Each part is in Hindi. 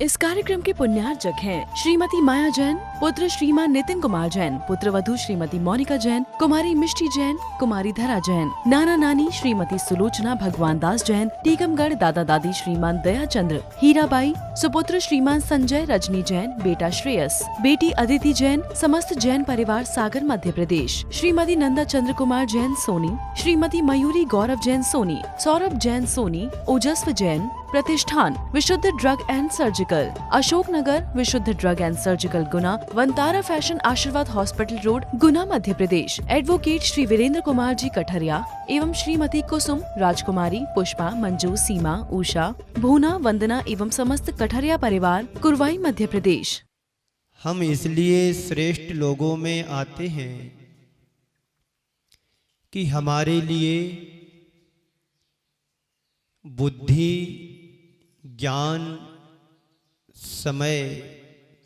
इस कार्यक्रम के पुण्यार्चक हैं श्रीमती माया जैन, पुत्र श्रीमान नितिन कुमार जैन, पुत्र वधू श्रीमती मोनिका जैन, कुमारी मिष्टी जैन, कुमारी धरा जैन, नाना नानी श्रीमती सुलोचना भगवान दास जैन, टीकमगढ़ दादा दादी श्रीमान दया चंद्र, हीराबाई, सुपुत्र श्रीमान संजय रजनी जैन, बेटा श्रेयस, बेटी अदिति जैन, समस्त जैन परिवार सागर मध्य प्रदेश, श्रीमती नंदा चंद्र कुमार जैन सोनी, श्रीमती मयूरी गौरव जैन सोनी, सौरभ जैन सोनी, ओजस्व जैन, प्रतिष्ठान विशुद्ध drug and surgical, Ashok Nagar विशुद्ध drug and surgical Guna, Vantara fashion आशीर्वाद हॉस्पिटल रोड गुना मध्य प्रदेश, एडवोकेट श्री वीरेंद्र कुमार जी कठरिया एवं श्रीमती कुसुम, राजकुमारी, पुष्पा, मंजू, सीमा, उषा, भूना, वंदना एवं समस्त कठरिया परिवार कुरवाई मध्य प्रदेश। हम इसलिए श्रेष्ठ लोगों में आते हैं कि हमारे लिए बुद्धि, ज्ञान, समय,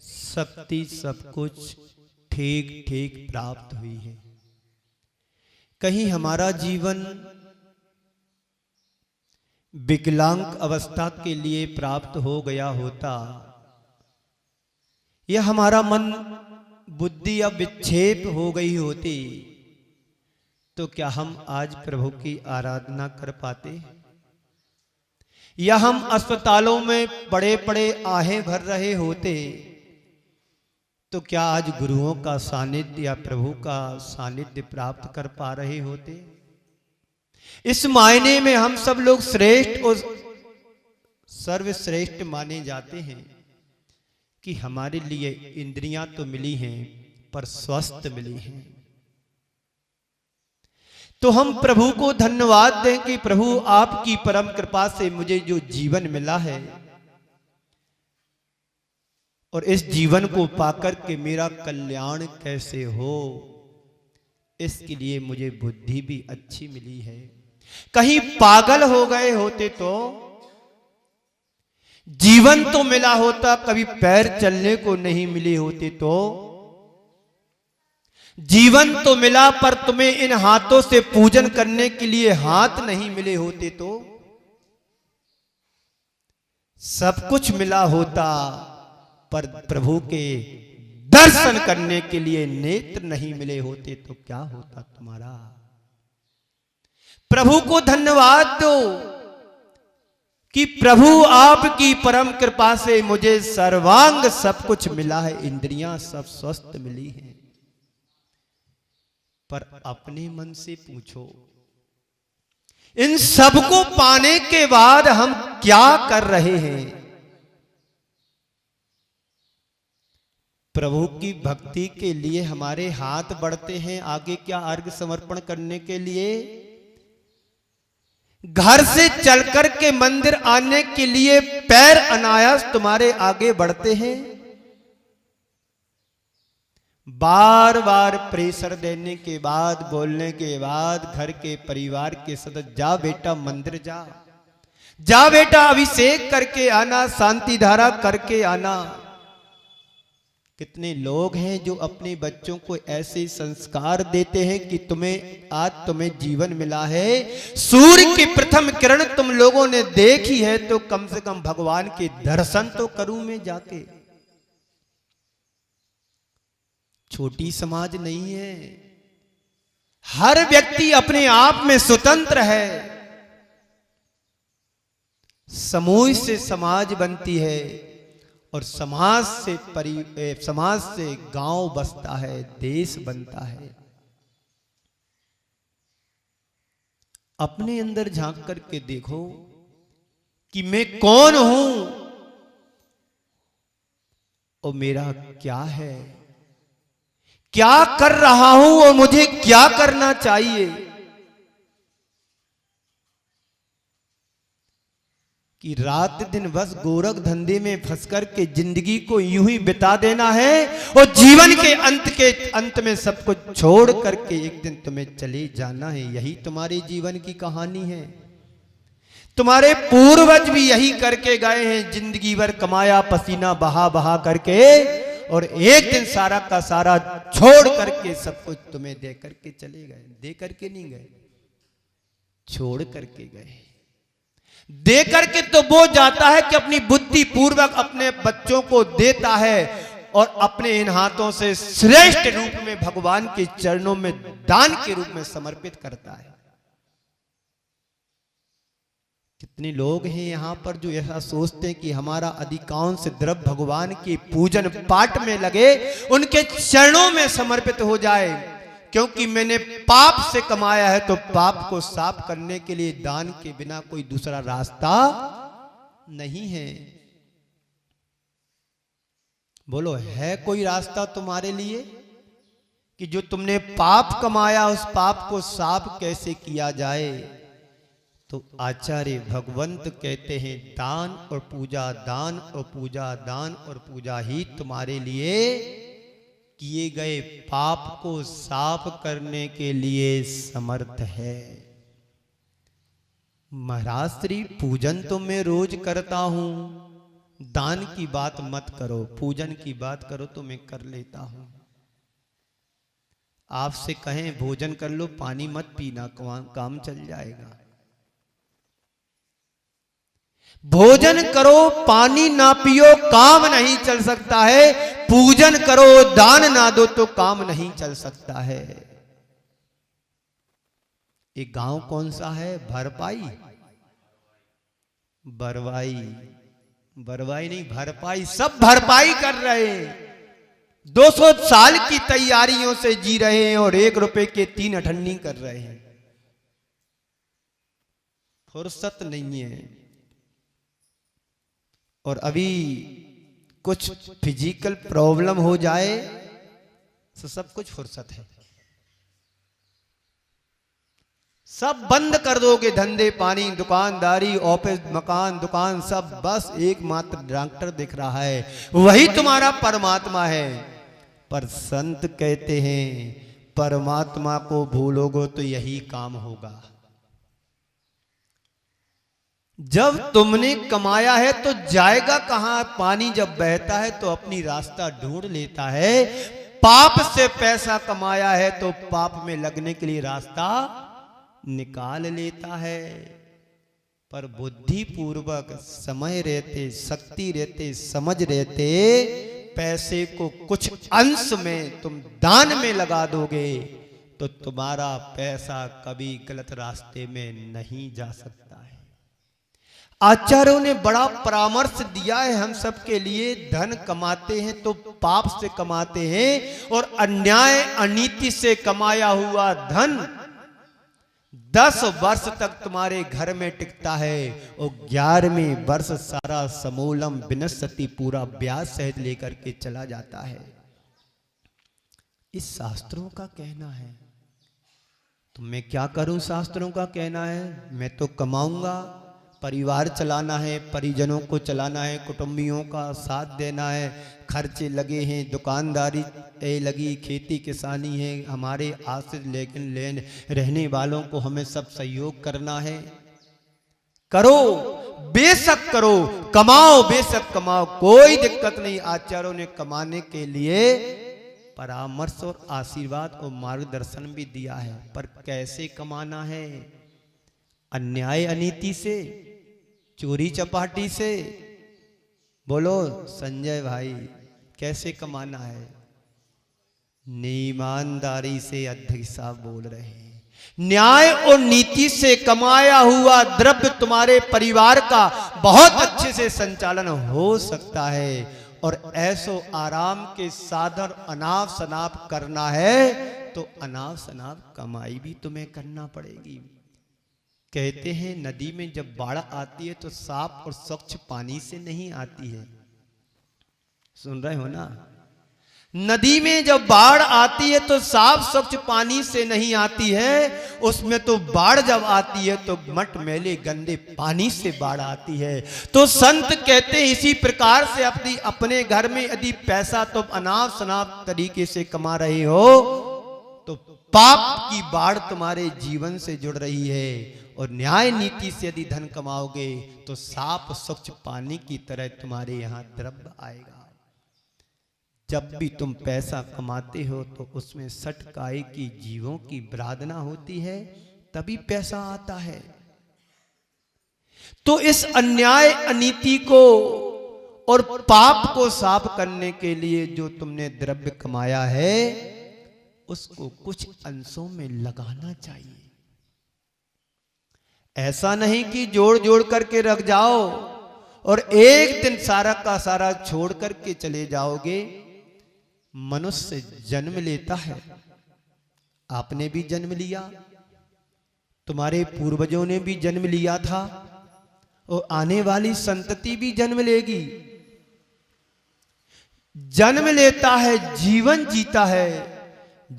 शक्ति सब कुछ ठीक ठीक प्राप्त हुई है। कहीं हमारा जीवन विकलांग अवस्था के लिए प्राप्त हो गया होता या हमारा मन बुद्धि या विक्षेप हो गई होती तो क्या हम आज प्रभु की आराधना कर पाते? या हम अस्पतालों में बड़े बड़े आहें भर रहे होते तो क्या आज गुरुओं का सानिध्य या प्रभु का सानिध्य प्राप्त कर पा रहे होते? इस मायने में हम सब लोग श्रेष्ठ और सर्वश्रेष्ठ माने जाते हैं कि हमारे लिए इंद्रियां तो मिली हैं पर स्वस्थ मिली हैं। तो हम प्रभु को धन्यवाद दें कि प्रभु आपकी परम कृपा से मुझे जो जीवन मिला है और इस जीवन को पाकर के मेरा कल्याण कैसे हो, इसके लिए मुझे बुद्धि भी अच्छी मिली है। कहीं पागल हो गए होते तो जीवन तो मिला होता, कभी पैर चलने को नहीं मिले होते तो जीवन तो मिला पर तुम्हें इन हाथों से पूजन करने के लिए हाथ नहीं मिले होते तो सब कुछ मिला होता पर प्रभु के दर्शन करने के लिए नेत्र नहीं मिले होते तो क्या होता तुम्हारा? प्रभु को धन्यवाद दो कि प्रभु आपकी परम कृपा से मुझे सर्वांग सब कुछ मिला है, इंद्रियां सब स्वस्थ मिली हैं। पर अपने मन से पूछो, इन सब को पाने के बाद हम क्या कर रहे हैं? प्रभु की भक्ति के लिए हमारे हाथ बढ़ते हैं आगे क्या अर्घ समर्पण करने के लिए? घर से चलकर के मंदिर आने के लिए पैर अनायास तुम्हारे आगे बढ़ते हैं? बार बार प्रेशर देने के बाद, बोलने के बाद घर के परिवार के सदस्य, जा बेटा मंदिर जा, जा बेटा अभिषेक करके आना, शांति धारा करके आना। कितने लोग हैं जो अपने बच्चों को ऐसे संस्कार देते हैं कि तुम्हें जीवन मिला है, सूर्य की प्रथम किरण तुम लोगों ने देखी है तो कम से कम भगवान के दर्शन तो करूं मैं जाके। छोटी समाज नहीं है, हर व्यक्ति अपने आप में स्वतंत्र है। समूह से समाज बनती है और समाज से गांव बसता है, देश बनता है। अपने अंदर झांक करके देखो कि मैं कौन हूं और मेरा क्या है, क्या कर रहा हूं और मुझे क्या करना चाहिए। कि रात दिन बस गोरख धंधे में फंस कर के जिंदगी को यूं ही बिता देना है और जीवन के अंत में सब कुछ छोड़ करके एक दिन तुम्हें चले जाना है। यही तुम्हारे जीवन की कहानी है। तुम्हारे पूर्वज भी यही करके गए हैं, जिंदगी भर कमाया, पसीना बहा बहा करके, और एक दिन सारा का सारा छोड़ करके सब कुछ तुम्हें दे करके चले गए। दे करके नहीं गए, छोड़ करके गए। दे करके तो वो जाता है कि अपनी बुद्धि पूर्वक अपने बच्चों को देता है और अपने इन हाथों से श्रेष्ठ रूप में भगवान के चरणों में दान के रूप में समर्पित करता है। कितने लोग हैं यहां पर जो ऐसा सोचते हैं कि हमारा अधिकांश द्रव्य भगवान के पूजन पाठ में लगे, उनके चरणों में समर्पित हो जाए, क्योंकि मैंने पाप से कमाया है तो पाप को साफ करने के लिए दान के बिना कोई दूसरा रास्ता नहीं है। बोलो, है कोई रास्ता तुम्हारे लिए कि जो तुमने पाप कमाया उस पाप को साफ कैसे किया जाए? तो आचार्य भगवंत कहते हैं दान और पूजा, दान और पूजा, दान और पूजा ही तुम्हारे लिए किए गए पाप को साफ करने के लिए समर्थ है। महाराज श्री पूजन तो मैं रोज करता हूं, दान की बात मत करो, पूजन की बात करो तो मैं कर लेता हूं। आपसे कहें भोजन कर लो, पानी मत पीना, काम चल जाएगा। भोजन करो, पानी ना पियो, काम नहीं चल सकता है। पूजन करो, दान ना दो तो काम नहीं चल सकता है। ये गांव कौन सा है? भरपाई, बरवाई, बरवाई नहीं भरपाई, सब भरपाई कर रहे हैं। 200 साल की तैयारियों से जी रहे हैं और 1 रुपए के 3 अठन्नी कर रहे हैं। फुर्सत नहीं है। और अभी कुछ फिजिकल प्रॉब्लम हो जाए तो सब कुछ फुर्सत है, सब बंद कर दोगे, धंधे पानी, दुकानदारी, ऑफिस, मकान, दुकान, सब, बस एकमात्र डॉक्टर दिख रहा है, वही तुम्हारा परमात्मा है। पर संत कहते हैं परमात्मा को भूलोगे तो यही काम होगा। जब तुमने कमाया है तो जाएगा कहां? पानी जब बहता है तो अपनी रास्ता ढूंढ लेता है। पाप से पैसा कमाया है तो पाप में लगने के लिए रास्ता निकाल लेता है। पर बुद्धि पूर्वक समय रहते, शक्ति रहते, समझ रहते, पैसे को कुछ अंश में तुम दान में लगा दोगे तो तुम्हारा पैसा कभी गलत रास्ते में नहीं जा सकता है। आचार्यों ने बड़ा परामर्श दिया है हम सब के लिए। धन कमाते हैं तो पाप से कमाते हैं और अन्याय अनीति से कमाया हुआ धन 10 वर्ष तक तुम्हारे घर में टिकता है और 11वें वर्ष सारा समूलम विनश्यति, पूरा ब्याज सहित लेकर के चला जाता है। इस शास्त्रों का कहना है। तो मैं क्या करूं? शास्त्रों का कहना है मैं तो कमाऊंगा, परिवार चलाना है, परिजनों को चलाना है, कुटुंबियों का साथ देना है, खर्चे लगे हैं, दुकानदारी लगी, खेती किसानी है, हमारे आश्रित लेकिन लेन रहने वालों को हमें सब सहयोग करना है। करो, बेशक करो, कमाओ, बेशक कमाओ, कोई दिक्कत नहीं। आचार्यों ने कमाने के लिए परामर्श और आशीर्वाद और मार्गदर्शन भी दिया है। पर कैसे कमाना है? अन्याय अनीति से, चोरी चपाटी से? बोलो संजय भाई, कैसे कमाना है? ईमानदारी से अध्यक्ष साहब बोल रहे हैं। न्याय और नीति से कमाया हुआ द्रव्य तुम्हारे परिवार का बहुत अच्छे से संचालन हो सकता है और ऐसो आराम के साधन अनाप शनाप करना है तो अनाप शनाप कमाई भी तुम्हें करना पड़ेगी। कहते हैं नदी में जब बाढ़ आती है तो साफ और स्वच्छ पानी से नहीं आती है। सुन रहे हो ना? नदी में जब बाढ़ आती है तो साफ स्वच्छ पानी से नहीं आती है, उसमें तो बाढ़ जब आती है तो मट मैले गंदे पानी से बाढ़ आती है। तो संत कहते हैं इसी प्रकार से अपने घर में यदि पैसा तुम अनाप शनाप तरीके से कमा रहे हो तो पाप की बाढ़ तुम्हारे जीवन से जुड़ रही है। और न्याय नीति से यदि धन कमाओगे तो साफ स्वच्छ पानी की तरह तुम्हारे यहां द्रव्य आएगा। जब भी तुम पैसा कमाते हो तो उसमें सटकाई की जीवों की प्रार्थना होती है, तभी पैसा आता है। तो इस अन्याय अनीति को और पाप को साफ करने के लिए जो तुमने द्रव्य कमाया है उसको कुछ अंशों में लगाना चाहिए। ऐसा नहीं कि जोड़ जोड़ करके रख जाओ और एक दिन सारा का सारा छोड़ करके चले जाओगे। मनुष्य जन्म लेता है, आपने भी जन्म लिया, तुम्हारे पूर्वजों ने भी जन्म लिया था और आने वाली संतति भी जन्म लेगी। जन्म लेता है, जीवन जीता है,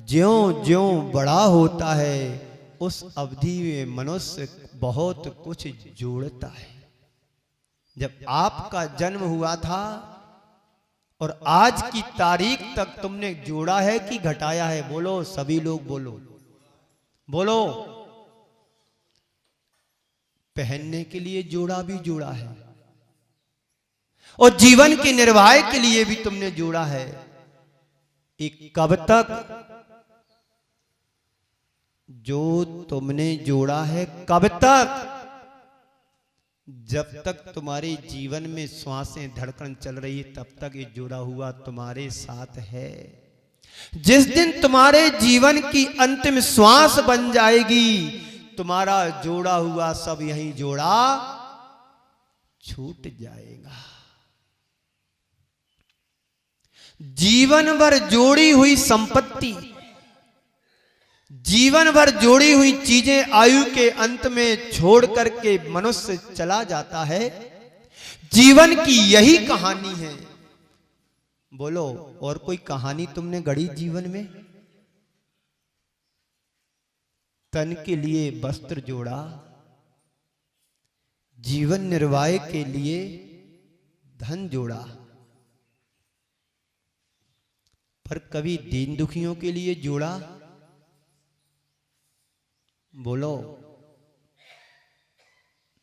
ज्यों ज्यों बड़ा होता है उस अवधि में मनुष्य बहुत कुछ जोड़ता है। जब आपका जन्म हुआ था और आज की तारीख तक तुमने जोड़ा है कि घटाया है? बोलो, सभी लोग बोलो, बोलो। पहनने के लिए जोड़ा भी जोड़ा है और जीवन के निर्वाह के लिए भी तुमने जोड़ा है। एक कब तक? जो तुमने जोड़ा है कब तक? जब तक तुम्हारे जीवन में श्वासें धड़कन चल रही है तब तक ये जुड़ा हुआ तुम्हारे साथ है। जिस दिन तुम्हारे जीवन की अंतिम श्वास बन जाएगी तुम्हारा जोड़ा हुआ सब यहीं जोड़ा छूट जाएगा। जीवन भर जोड़ी हुई संपत्ति, जीवन भर जोड़ी हुई चीजें आयु के अंत में छोड़ करके मनुष्य चला जाता है। जीवन की यही कहानी है। बोलो, और कोई कहानी तुमने गढ़ी जीवन में? तन के लिए वस्त्र जोड़ा, जीवन निर्वाह के लिए धन जोड़ा, पर कभी दीन दुखियों के लिए जोड़ा? बोलो,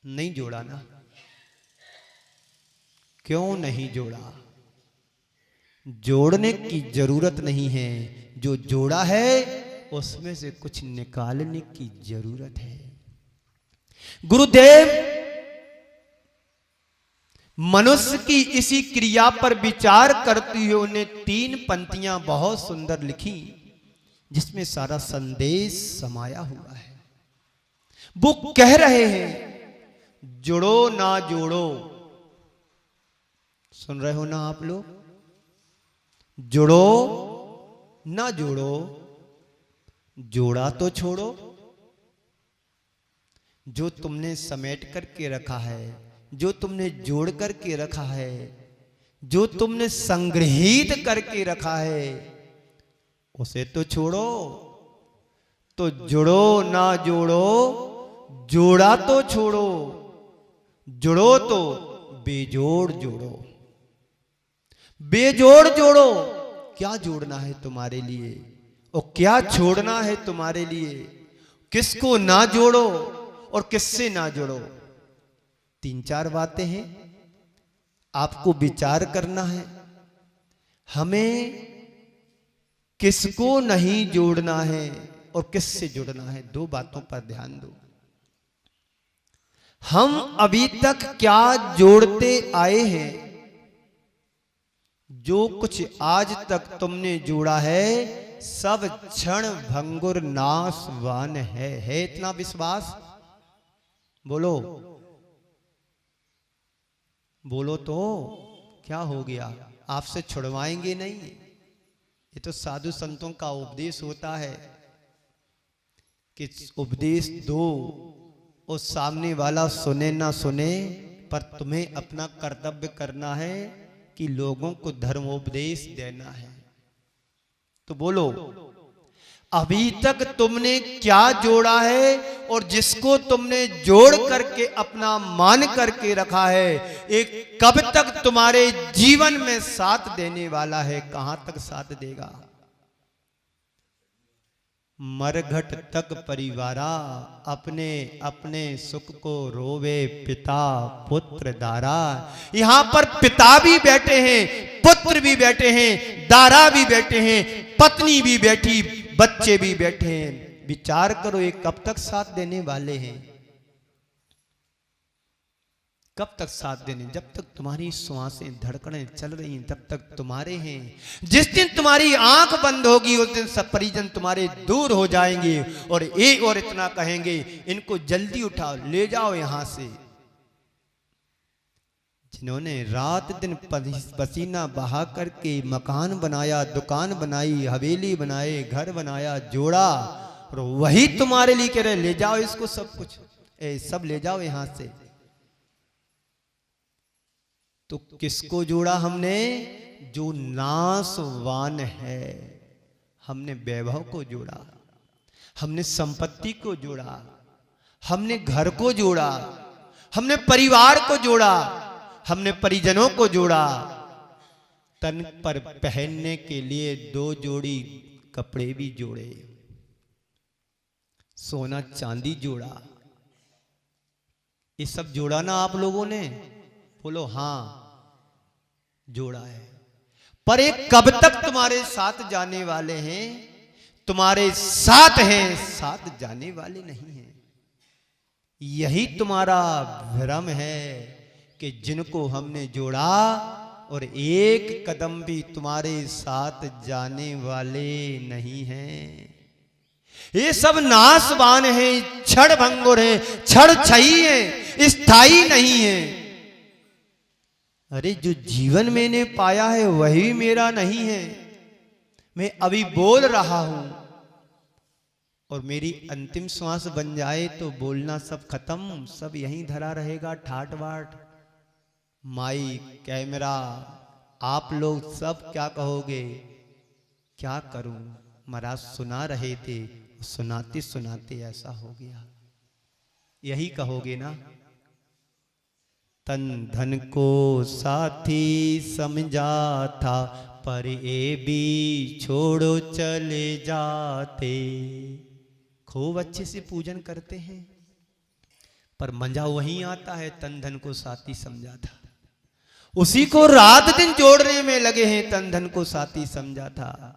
नहीं जोड़ा ना? क्यों नहीं जोड़ा? जोड़ने की जरूरत नहीं है। जो जोड़ा है उसमें से कुछ निकालने की जरूरत है। गुरुदेव मनुष्य की इसी क्रिया पर विचार करते हुए उन्हें 3 पंक्तियां बहुत सुंदर लिखी जिसमें सारा संदेश समाया हुआ है। वो कह रहे हैं, जोड़ो ना जोड़ो। सुन रहे हो ना आप लोग? जोड़ो ना जोड़ो, जोड़ा तो छोड़ो। जो तुमने समेट करके रखा है, जो तुमने जोड़ करके रखा है, जो तुमने संग्रहित करके रखा है, उसे तो छोड़ो। तो जोड़ो ना जोड़ो, जोड़ा तो छोड़ो। जोड़ो तो बेजोड़ जोड़ो। बेजोड़ जोड़ो। क्या जोड़ना है तुम्हारे लिए और क्या छोड़ना है तुम्हारे लिए? किसको ना जोड़ो और किससे ना जोड़ो? 3-4 बातें हैं, आपको विचार करना है। हमें किसको नहीं जोड़ना है और किससे जुड़ना है, 2 बातों पर ध्यान दो। हम अभी तक क्या जोड़ते आए हैं? जो कुछ आज तक तुमने जोड़ा है सब क्षण भंगुर नाशवान है इतना विश्वास? बोलो, बोलो तो क्या हो गया? आपसे छुड़वाएंगे नहीं। ये तो साधु संतों का उपदेश होता है कि उपदेश दो, उस सामने वाला सुने ना सुने, पर तुम्हें अपना कर्तव्य करना है कि लोगों को धर्मोपदेश देना है। तो बोलो, अभी तक तुमने क्या जोड़ा है और जिसको तुमने जोड़ करके अपना मान करके रखा है, एक कब तक तुम्हारे जीवन में साथ देने वाला है? कहां तक साथ देगा? मरघट तक परिवारा, अपने अपने सुख को रोवे पिता पुत्र दारा। यहां पर पिता भी बैठे हैं, पुत्र भी बैठे हैं, दारा भी बैठे हैं, पत्नी भी बैठी, बच्चे भी बैठे हैं। विचार करो, ये कब तक साथ देने वाले हैं? कब तक साथ देने? जब तक तुम्हारी श्वासें धड़कनें चल रही हैं तब तक तुम्हारे हैं। जिस दिन तुम्हारी आंख बंद होगी उस दिन सब परिजन तुम्हारे दूर हो जाएंगे और एक और इतना कहेंगे, इनको जल्दी उठाओ, ले जाओ यहां से। जिन्होंने रात दिन पसीना बहा करके मकान बनाया, दुकान बनाई, हवेली बनाए, घर बनाया, जोड़ा, और वही तुम्हारे लिए कह रहे ले जाओ इसको, सब कुछ सब ले जाओ यहां से। तो किसको जोड़ा हमने? जो नाशवान है। हमने वैभव को जोड़ा, हमने संपत्ति को जोड़ा, हमने घर को जोड़ा, हमने परिवार को जोड़ा, हमने परिजनों को जोड़ा। तन पर पहनने के लिए 2 जोड़ी कपड़े भी जोड़े, सोना चांदी जोड़ा। ये सब जोड़ा ना आप लोगों ने? बोलो हाँ, जोड़ा है। पर एक कब तक तुम्हारे साथ जाने वाले हैं? तुम्हारे साथ हैं, साथ जाने वाले नहीं हैं। यही तुम्हारा भ्रम है कि जिनको हमने जोड़ा और एक कदम भी तुम्हारे साथ जाने वाले नहीं हैं। ये सब नाशवान है, क्षण भंगुर है, क्षण छही है, स्थायी नहीं है। अरे जो जीवन मैंने पाया है वही मेरा नहीं है। मैं अभी बोल रहा हूं और मेरी अंतिम श्वास बन जाए तो बोलना सब खत्म, सब यहीं धरा रहेगा, ठाट बाट। माइक, कैमरा, आप लोग सब क्या कहोगे? क्या करूं? महाराज सुना रहे थे, सुनाते सुनाते ऐसा हो गया, यही कहोगे ना? तन धन को साथी समझा था, पर ये भी छोड़ो चले जाते। खूब अच्छे से पूजन करते हैं पर मजा वहीं आता है, तन धन को साथी समझा था। उसी को रात दिन जोड़ने में लगे हैं, तन धन को साथी समझा था।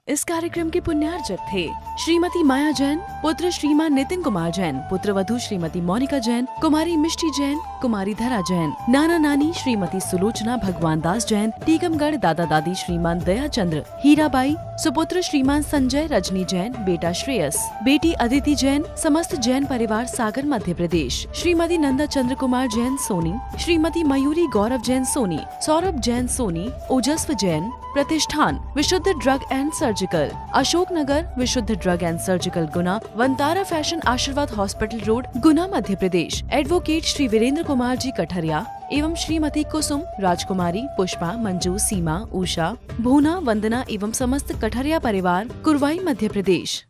इस कार्यक्रम के पुण्यार्चक थे श्रीमती माया जैन, पुत्र श्रीमान नितिन कुमार जैन, पुत्र वधू श्रीमती मोनिका जैन, कुमारी मिष्टी जैन, कुमारी धरा जैन, नाना नानी श्रीमती सुलोचना भगवान दास जैन, टीकमगढ़ दादा दादी श्रीमान दया चंद्र, हीराबाई, सुपुत्र श्रीमान संजय रजनी जैन, बेटा श्रेयस, बेटी अदिति जैन, समस्त जैन परिवार सागर मध्य प्रदेश, श्रीमती नंदा चंद्र कुमार जैन सोनी, श्रीमती मयूरी गौरव जैन सोनी, सौरभ जैन सोनी, ओजस्व जैन, प्रतिष्ठान विशुद्ध drug and surgical, Ashok Nagar विशुद्ध drug and surgical Guna, Vantara fashion आशीर्वाद हॉस्पिटल रोड, गुना मध्य प्रदेश, एडवोकेट श्री वीरेंद्र कुमार जी कठरिया एवं श्रीमती कुसुम, राजकुमारी, पुष्पा, मंजू, सीमा, उषा, भूना, वंदना एवं समस्त कठरिया परिवार, कुरवाई मध्य प्रदेश।